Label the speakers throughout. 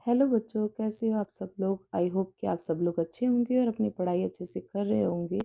Speaker 1: Hello बच्चों, कैसे हो आप सब लोग। आई होप कि आप सब लोग अच्छे होंगे और अपनी पढ़ाई अच्छे से कर रहे होंगे।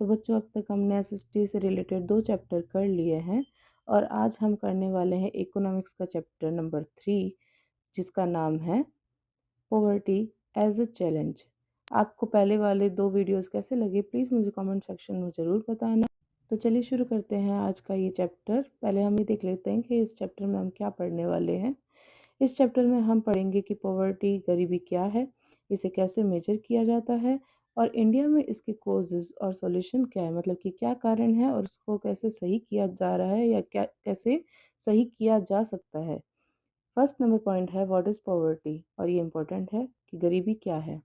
Speaker 1: तो बच्चों, अब तक हमने एसएसटी से रिलेटेड 2 चैप्टर कर लिए हैं और आज हम करने वाले हैं इकोनॉमिक्स का चैप्टर नंबर 3, जिसका नाम है पॉवर्टी एज अ चैलेंज। आपको पहले वाले 2 वीडियोस कैसे लगे, प्लीज़ मुझे कमेंट सेक्शन में ज़रूर बताना। तो चलिए शुरू करते हैं आज का ये चैप्टर। पहले हम ये देख लेते हैं कि इस चैप्टर में हम क्या पढ़ने वाले हैं। इस चैप्टर में हम पढ़ेंगे कि पॉवर्टी, गरीबी क्या है, इसे कैसे मेजर किया जाता है और इंडिया में इसके कॉजेज़ और सॉल्यूशन क्या है, मतलब कि क्या कारण है और उसको कैसे सही किया जा रहा है या क्या कैसे सही किया जा सकता है। फर्स्ट नंबर पॉइंट है व्हाट इज़ पॉवर्टी, और ये इम्पोर्टेंट है कि गरीबी क्या है।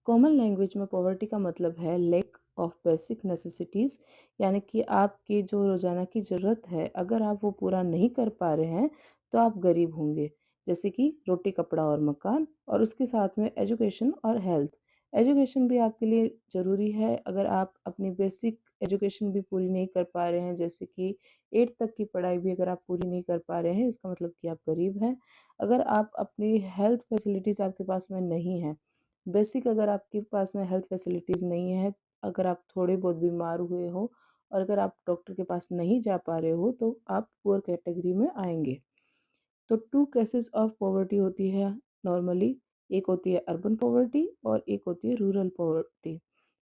Speaker 1: कॉमन लैंग्वेज में पॉवर्टी का मतलब है लैक ऑफ बेसिक नेसेसिटीज़, यानी कि आपकी जो रोज़ाना की ज़रूरत है अगर आप वो पूरा नहीं कर पा रहे हैं तो आप गरीब होंगे। जैसे कि रोटी, कपड़ा और मकान, और उसके साथ में एजुकेशन और हेल्थ। एजुकेशन भी आपके लिए ज़रूरी है। अगर आप अपनी बेसिक एजुकेशन भी पूरी नहीं कर पा रहे हैं, जैसे कि 8 तक की पढ़ाई भी अगर आप पूरी नहीं कर पा रहे हैं, इसका मतलब कि आप गरीब हैं। अगर आप अपनी हेल्थ फैसिलिटीज़ आपके पास में नहीं है, बेसिक अगर आपके पास में हेल्थ फैसिलिटीज़ नहीं है, अगर आप थोड़े बहुत बीमार हुए हो और अगर आप डॉक्टर के पास नहीं जा पा रहे हो, तो आप पुअर कैटेगरी में आएंगे। तो 2 केसेस ऑफ पॉवर्टी होती है नॉर्मली। एक होती है अर्बन पॉवर्टी और एक होती है रूरल पॉवर्टी।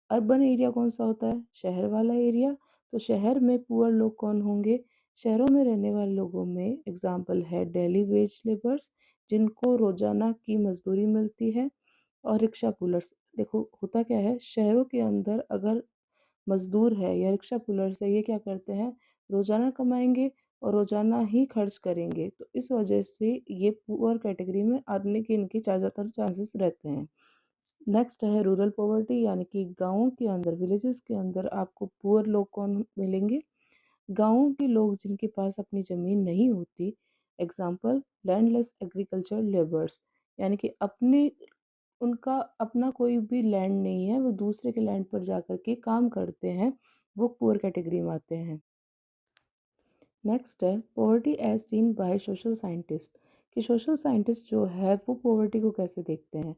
Speaker 1: अर्बन एरिया कौन सा होता है? शहर वाला एरिया। तो शहर में पुअर लोग कौन होंगे? शहरों में रहने वाले लोगों में एग्जाम्पल है डेली वेज लेबर्स, जिनको रोजाना की मजदूरी मिलती है, और रिक्शा पुलर्स। देखो होता क्या है, शहरों के अंदर अगर मजदूर है या रिक्शा पुलर्स है, ये क्या करते हैं, रोजाना कमाएंगे और रोजाना ही खर्च करेंगे। तो इस वजह से ये पुअर कैटेगरी में आने के इनके ज़्यादातर चांसेस रहते हैं। नेक्स्ट है रूरल पॉवर्टी, यानी कि गाँवों के अंदर, विलेजेस के अंदर आपको पुअर लोग कौन मिलेंगे? गाँवों के लोग जिनके पास अपनी ज़मीन नहीं होती। एग्जाम्पल लैंडलेस एग्रीकल्चर लेबर्स, यानी कि अपने उनका अपना कोई भी लैंड नहीं है, वो दूसरे के लैंड पर जाकर के काम करते हैं, वो पुअर कैटेगरी में आते हैं। नेक्स्ट है poverty as seen by social scientist, कि सोशल साइंटिस्ट जो है वो पॉवर्टी को कैसे देखते हैं।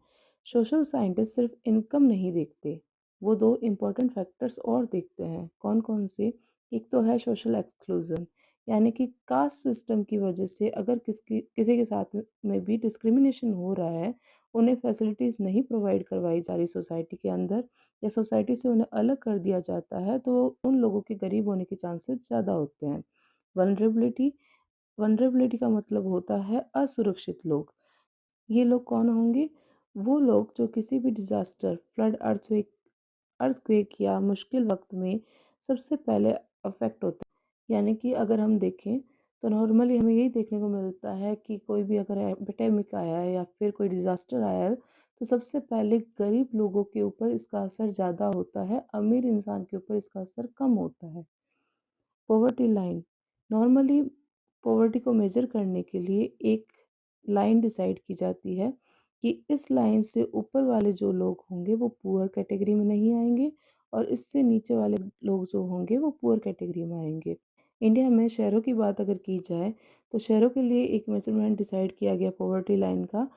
Speaker 1: सोशल साइंटिस्ट सिर्फ इनकम नहीं देखते, वो 2 इम्पोर्टेंट फैक्टर्स और देखते हैं। कौन कौन से? एक तो है सोशल एक्सक्लूजन, यानी कि कास्ट सिस्टम की वजह से अगर किसी के साथ में भी डिस्क्रिमिनेशन हो रहा है, उन्हें फैसिलिटीज़ नहीं प्रोवाइड करवाई जा रही सोसाइटी के अंदर, या सोसाइटी से उन्हें अलग कर दिया जाता है, तो उन लोगों के गरीब होने के चांसेस ज़्यादा होते हैं। वनरेबिलिटी, वनरेबिलिटी का मतलब होता है असुरक्षित लोग। ये लोग कौन होंगे? वो लोग जो किसी भी डिजास्टर, फ्लड, अर्थक्वेक या मुश्किल वक्त में सबसे पहले अफेक्ट होते हैं। यानी कि अगर हम देखें तो नॉर्मली हमें यही देखने को मिलता है कि कोई भी अगर एपिडेमिक आया है या फिर कोई डिजास्टर आया है, तो सबसे पहले गरीब लोगों के ऊपर इसका असर ज़्यादा होता है, अमीर इंसान के ऊपर इसका असर कम होता है। पॉवर्टी लाइन, नॉर्मली पॉवर्टी को मेजर करने के लिए एक लाइन डिसाइड की जाती है कि इस लाइन से ऊपर वाले जो लोग होंगे वो पुअर कैटेगरी में नहीं आएंगे और इससे नीचे वाले लोग जो होंगे वो पुअर कैटेगरी में आएंगे। इंडिया में शहरों की बात अगर की जाए तो शहरों के लिए एक मेजरमेंट डिसाइड किया गया पॉवर्टी लाइन का,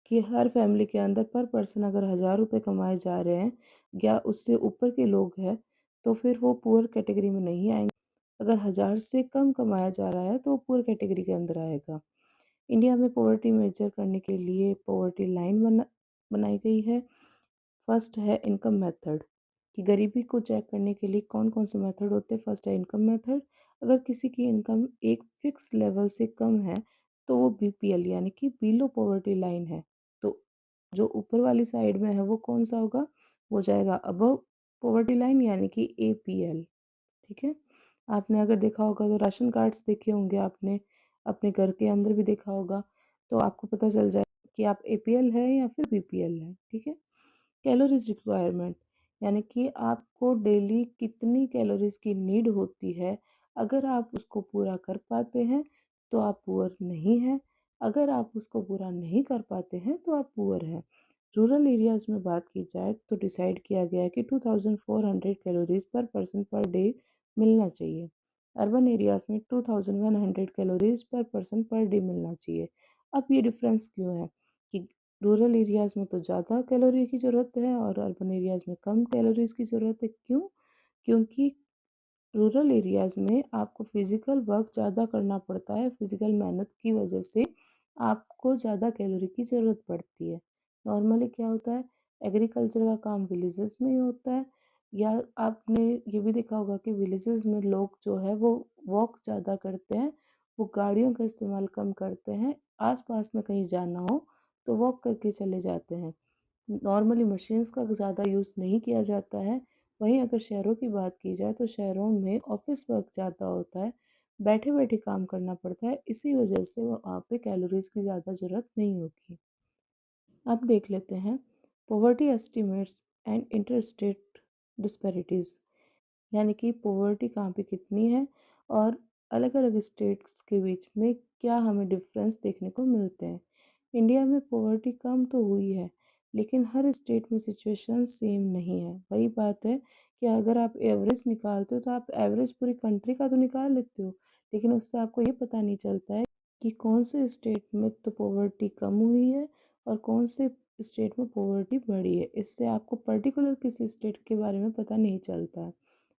Speaker 1: कि हर फैमिली के अंदर पर पर्सन अगर 1000 रुपये कमाए जा रहे हैं या उससे ऊपर के लोग हैं, तो फिर वो पुअर कैटेगरी में नहीं आएंगे। अगर 1000 से कम कमाया जा रहा है तो वो पुअर कैटेगरी के अंदर आएगा। इंडिया में पॉवर्टी मेजर करने के लिए पॉवर्टी लाइन बनाई गई है। फर्स्ट है इनकम मेथड, कि गरीबी को चेक करने के लिए कौन कौन से मेथड होते हैं। फर्स्ट है इनकम मेथड। अगर किसी की इनकम एक फिक्स लेवल से कम है तो वो बीपीएल, यानी कि बिलो पॉवर्टी लाइन है। तो जो ऊपर वाली साइड में है वो कौन सा होगा? वो जाएगा अबव पॉवर्टी लाइन, यानी कि एपीएल। ठीक है। आपने अगर देखा होगा तो राशन कार्ड्स देखे होंगे आपने, अपने घर के अंदर भी देखा होगा, तो आपको पता चल जाए कि आप एपीएल है या फिर बीपीएल है। ठीक है। कैलोरीज रिक्वायरमेंट, यानी कि आपको डेली कितनी कैलोरीज की नीड होती है, अगर आप उसको पूरा कर पाते हैं तो आप पुअर नहीं हैं, अगर आप उसको पूरा नहीं कर पाते हैं तो आप पुअर हैं। रूरल एरियाज़ में बात की जाए तो डिसाइड किया गया है कि 2400 कैलोरीज पर पर्सन पर डे मिलना चाहिए। अर्बन एरियाज़ में 2100 कैलोरीज पर पर्सन पर डे मिलना चाहिए। अब ये डिफरेंस क्यों है? कि रूरल एरियाज़ में तो ज़्यादा कैलोरी की ज़रूरत है और अर्बन एरियाज़ में कम कैलोरीज़ की ज़रूरत है। क्यों? क्योंकि रूरल एरियाज़ में आपको फ़िज़िकल वर्क ज़्यादा करना पड़ता है, फ़िज़िकल मेहनत की वजह से आपको ज़्यादा कैलोरी की ज़रूरत पड़ती है। नॉर्मली क्या होता है, एग्रीकल्चर का काम विलेजेस में ही होता है, या आपने ये भी देखा होगा कि विलेजेस में लोग जो है वो वॉक ज़्यादा करते हैं, वो गाड़ियों का इस्तेमाल कम करते हैं, आस-पास में कहीं जाना हो तो वॉक करके चले जाते हैं। नॉर्मली मशीन्स का ज़्यादा यूज़ नहीं किया जाता है। वहीं अगर शहरों की बात की जाए तो शहरों में ऑफ़िस वर्क ज़्यादा होता है, बैठे-बैठे काम करना पड़ता है, इसी वजह से वहाँ पे कैलोरीज़ की ज़्यादा ज़रूरत नहीं होती। अब देख लेते हैं poverty estimates and interstate disparities, यानी कि पॉवर्टी कहाँ पे कितनी है और अलग-अलग स्टेट्स के बीच में क्या हमें डिफरेंस देखने को मिलते हैं। इंडिया में पॉवर्टी कम तो हुई है, लेकिन हर स्टेट में सिचुएशन सेम नहीं है। वही बात है कि अगर आप एवरेज निकालते हो तो आप एवरेज पूरी कंट्री का तो निकाल लेते हो, लेकिन उससे आपको ये पता नहीं चलता है कि कौन से स्टेट में तो पॉवर्टी कम हुई है और कौन से स्टेट में पॉवर्टी बढ़ी है। इससे आपको पर्टिकुलर किसी स्टेट के बारे में पता नहीं चलता है।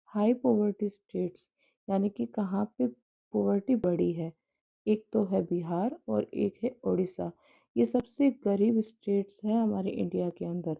Speaker 1: हाई पॉवर्टी स्टेट्स, यानी कि कहाँ पे पॉवर्टी बढ़ी है, एक तो है बिहार और एक है उड़ीसा। ये सबसे गरीब स्टेट्स हैं हमारे इंडिया के अंदर,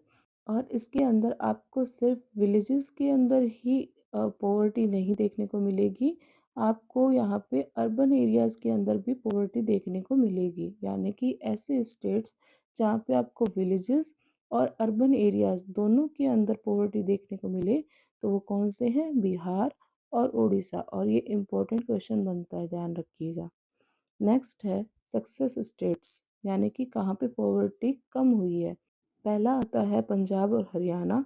Speaker 1: और इसके अंदर आपको सिर्फ विलेजेस के अंदर ही पॉवर्टी नहीं देखने को मिलेगी, आपको यहाँ पे अर्बन एरियाज़ के अंदर भी पॉवर्टी देखने को मिलेगी। यानी कि ऐसे स्टेट्स जहाँ पे आपको विलेजेस और अर्बन एरियाज़ दोनों के अंदर पॉवर्टी देखने को मिले, तो वो कौन से हैं? बिहार और उड़ीसा। और ये इम्पोर्टेंट क्वेश्चन बनता है, ध्यान रखिएगा। नेक्स्ट है सक्सेस स्टेट्स, यानी कि कहाँ पे पॉवर्टी कम हुई है। पहला आता है पंजाब और हरियाणा।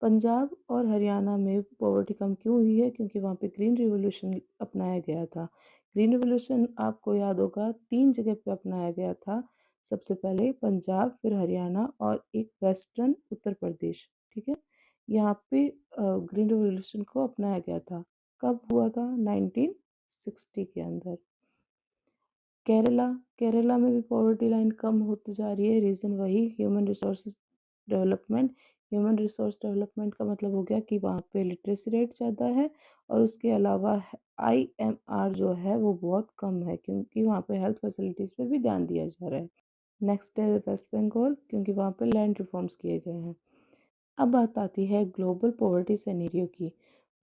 Speaker 1: पंजाब और हरियाणा में पॉवर्टी कम क्यों हुई है? क्योंकि वहाँ पे ग्रीन रिवॉल्यूशन अपनाया गया था। ग्रीन रिवॉल्यूशन आपको याद होगा 3 जगह पे अपनाया गया था। सबसे पहले पंजाब, फिर हरियाणा और एक वेस्टर्न उत्तर प्रदेश, ठीक है? यहाँ पे ग्रीन रिवॉल्यूशन को अपनाया गया था। कब हुआ था? 1960 के अंदर। केरला, केरला में भी पॉवर्टी लाइन कम होती जा रही है। रीज़न वही human resources development. Human resource development का मतलब हो गया कि वहाँ पे लिटरेसी रेट ज़्यादा है और उसके अलावा आईएमआर जो है वो बहुत कम है, क्योंकि वहाँ पे हेल्थ फैसिलिटीज़ पे भी ध्यान दिया जा रहा है। नेक्स्ट है वेस्ट बंगाल, क्योंकि वहाँ पे लैंड रिफॉर्म्स किए गए हैं। अब बात आती है ग्लोबल पॉवर्टी सिनेरियो की।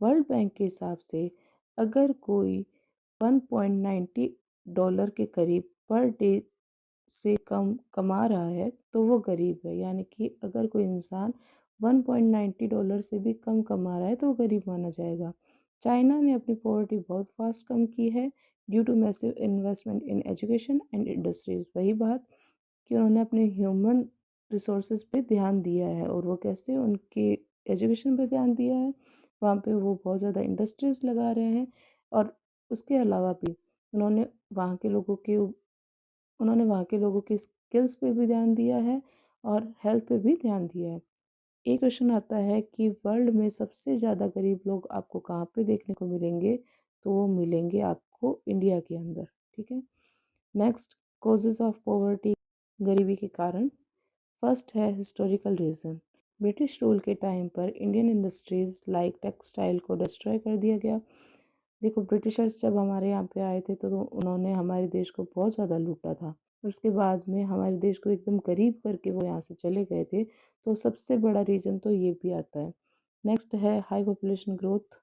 Speaker 1: वर्ल्ड बैंक के हिसाब से अगर कोई 1.90 डॉलर के करीब पर डे से कम कमा रहा है तो वो गरीब है। यानी कि अगर कोई इंसान 1.90 डॉलर से भी कम कमा रहा है तो वो गरीब माना जाएगा। चाइना ने अपनी पॉवर्टी बहुत फास्ट कम की है due to massive investment in education and industries. वही बात कि उन्होंने अपने ह्यूमन रिसोर्सेज पे ध्यान दिया है, और वो कैसे? उनके एजुकेशन पे ध्यान दिया है, वहाँ पे वो बहुत ज़्यादा इंडस्ट्रीज़ लगा रहे हैं, और उसके अलावा भी उन्होंने वहाँ के लोगों के उन्होंने वहाँ के लोगों के स्किल्स पे भी ध्यान दिया है और हेल्थ पे भी ध्यान दिया है। एक क्वेश्चन आता है कि वर्ल्ड में सबसे ज़्यादा गरीब लोग आपको कहाँ पे देखने को मिलेंगे? तो वो मिलेंगे आपको इंडिया के अंदर, ठीक है? नेक्स्ट, कॉजेज़ ऑफ पॉवर्टी, गरीबी के कारण। फर्स्ट है हिस्टोरिकल रीज़न। ब्रिटिश रूल के टाइम पर इंडियन इंडस्ट्रीज़ लाइक टेक्सटाइल को डिस्ट्रॉय कर दिया गया। देखो, ब्रिटिशर्स जब हमारे यहाँ पे आए थे तो उन्होंने हमारे देश को बहुत ज़्यादा लूटा था। उसके बाद में हमारे देश को एकदम गरीब करके वो यहाँ से चले गए थे, तो सबसे बड़ा रीज़न तो ये भी आता है। नेक्स्ट है हाई पॉपुलेशन ग्रोथ।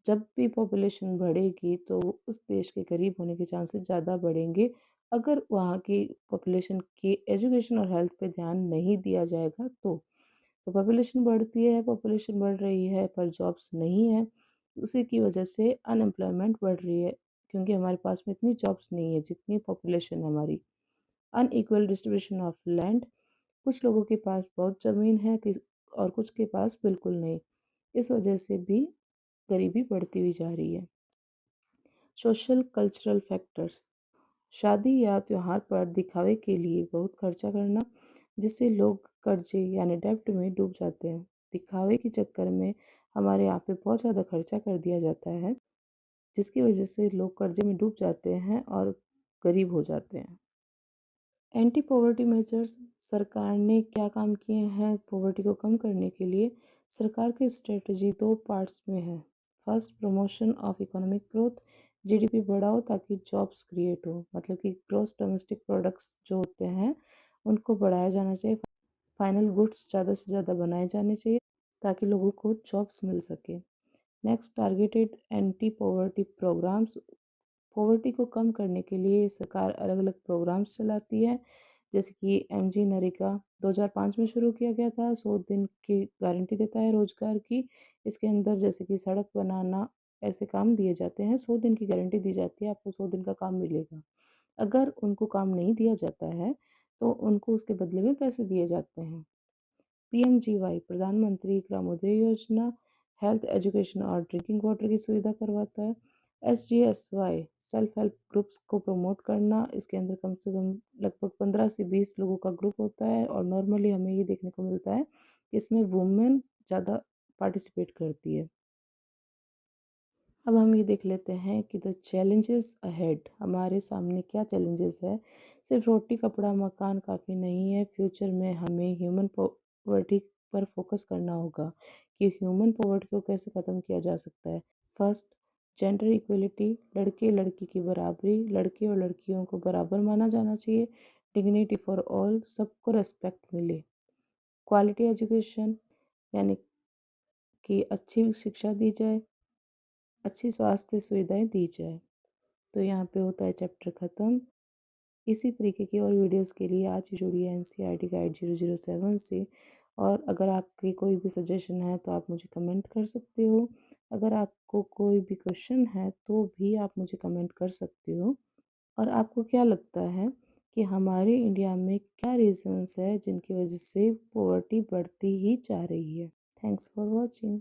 Speaker 1: जब भी पॉपुलेशन बढ़ेगी तो उस देश के गरीब होने के चांसेस ज़्यादा बढ़ेंगे, अगर वहाँ की पॉपुलेशन की एजुकेशन और हेल्थ पे ध्यान नहीं दिया जाएगा तो। पॉपुलेशन बढ़ती है, पॉपुलेशन बढ़ रही है पर जॉब्स नहीं है, उसी की वजह से अनएम्प्लॉयमेंट बढ़ रही है, क्योंकि हमारे पास में इतनी जॉब्स नहीं है जितनी पॉपुलेशन है हमारी। अनइक्वल डिस्ट्रीब्यूशन ऑफ लैंड, कुछ लोगों के पास बहुत ज़मीन है और कुछ के पास बिल्कुल नहीं, इस वजह से भी गरीबी बढ़ती हुई जा रही है। सोशल कल्चरल फैक्टर्स, शादी या त्योहार पर दिखावे के लिए बहुत खर्चा करना, जिससे लोग कर्जे यानी डेब्ट में डूब जाते हैं। दिखावे के चक्कर में हमारे यहाँ पे बहुत ज़्यादा खर्चा कर दिया जाता है, जिसकी वजह से लोग कर्जे में डूब जाते हैं और गरीब हो जाते हैं। एंटी पॉवर्टी मेजर्स सरकार ने क्या काम किए हैं पॉवर्टी को कम करने के लिए। सरकार की स्ट्रेटजी दो पार्ट्स में है। First, promotion of economic growth, GDP बढ़ाओ ताकि जॉब्स क्रिएट हो, मतलब कि ग्रॉस डोमेस्टिक प्रोडक्ट्स जो होते हैं उनको बढ़ाया जाना चाहिए। फाइनल गुड्स ज़्यादा से ज़्यादा बनाए जाने चाहिए ताकि लोगों को जॉब्स मिल सके। Next, targeted anti poverty programmes. Poverty को कम करने के लिए सरकार अलग अलग प्रोग्राम्स चलाती है, जैसे कि एमजी नरेगा 2005 में शुरू किया गया था। 100 दिन की गारंटी देता है रोजगार की। इसके अंदर जैसे कि सड़क बनाना, ऐसे काम दिए जाते हैं। 100 दिन की गारंटी दी जाती है, आपको 100 दिन का काम मिलेगा। अगर उनको काम नहीं दिया जाता है तो उनको उसके बदले में पैसे दिए जाते हैं। पीएमजीवाई, प्रधानमंत्री ग्रामोदय योजना, हेल्थ, एजुकेशन और ड्रिंकिंग वाटर की सुविधा करवाता है। एसजीएसवाई, सेल्फ हेल्प ग्रुप्स को प्रमोट करना। इसके अंदर कम से कम लगभग 15 से 20 लोगों का ग्रुप होता है और नॉर्मली हमें ये देखने को मिलता है कि इसमें वुमेन ज़्यादा पार्टिसिपेट करती है। अब हम ये देख लेते हैं कि द चैलेंजेस अहेड, हमारे सामने क्या चैलेंजेस है। सिर्फ रोटी कपड़ा मकान काफ़ी नहीं है। फ्यूचर में हमें ह्यूमन पॉवर्टी पर फोकस करना होगा कि ह्यूमन पॉवर्टी को कैसे ख़त्म किया जा सकता है। फर्स्ट, जेंडर इक्वलिटी, लड़के लड़की की बराबरी, लड़के और लड़कियों को बराबर माना जाना चाहिए। डिग्निटी फॉर ऑल, सबको रेस्पेक्ट मिले। क्वालिटी एजुकेशन, यानी कि अच्छी शिक्षा दी जाए, अच्छी स्वास्थ्य सुविधाएं दी जाए। तो यहाँ पे होता है चैप्टर ख़त्म। इसी तरीके की और वीडियोस के लिए आज ही जुड़िए एनसीईआरटी गाइड 007 से। और अगर आपकी कोई भी सजेशन है तो आप मुझे कमेंट कर सकते हो। अगर आपको कोई भी क्वेश्चन है तो भी आप मुझे कमेंट कर सकते हो। और आपको क्या लगता है कि हमारे इंडिया में क्या रीजंस है जिनकी वजह से पॉवर्टी बढ़ती ही जा रही है। Thanks for watching.